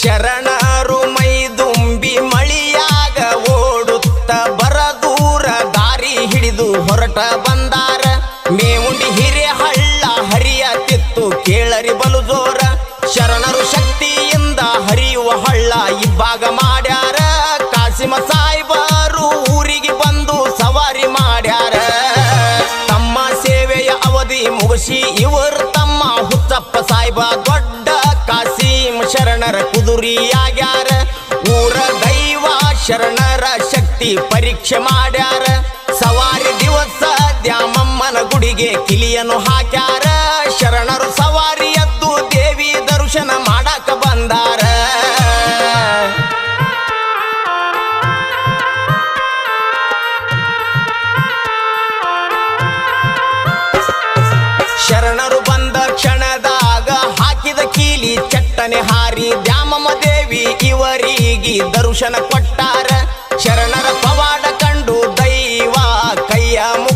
ಶರಣರು ಮೈದುಂಬಿ ಮಳಿಯಾಗ ಓಡುತ್ತ ಬರದೂರ ದಾರಿ ಹಿಡಿದು ಹೊರಟ ಬಂದಾರ. ಮೇವುಂಡಿ ಹಿರೇಹಳ್ಳ ಹರಿಯತಿತ್ತು ಕೇಳರಿ ಬಲು ಜೋರ. ಶರಣರು ಶಕ್ತಿಯಿಂದ ಹರಿಯುವ ಹಳ್ಳ ಇಬ್ಬಾಗ ಮಾಡ್ಯಾರ. ಕಾಸಿಮ ಸಾಯಿಬರು ಊರಿಗೆ ಬಂದು ಸವಾರಿ ಮಾಡ್ಯಾರ. ತಮ್ಮ ಸೇವೆಯ ಅವಧಿ ಮುಗಿಸಿ ಇವರು ತಮ್ಮ ಹುಚ್ಚಪ್ಪ ಸಾಯಿಬ ದೊಡ್ಡ ಕಾಸಿಮ ಶರಣರ ಕುದುರಿಯಾಗ್ಯಾರ. ಊರ ದೈವ ಶರಣರ ಶಕ್ತಿ ಪರೀಕ್ಷೆ ಮಾಡ್ಯಾರ. ಸವಾರಿ ದಿವಸ ದ್ಯಾಮಮ್ಮನ ಗುಡಿಗೆ ಕಿಲಿಯನ್ನು ಹಾಕ್ಯಾರ. ಶರಣರು ಸವಾರಿ ಎದ್ದು ದೇವಿ ದರ್ಶನ ಮಾಡಾಕ ಬಂದಾರ. ಶರಣರು ಬಂದ ಕ್ಷಣದಾಗ ಹಾಕಿದ ಕೀಲಿ ಚಟ್ಟನೆ ಹಾರಿ ದ್ಯಾಮಮ್ಮ ದೇವಿ ಇವರಿಗೆ ದರ್ಶನ ಕೊಟ್ಟಾರ.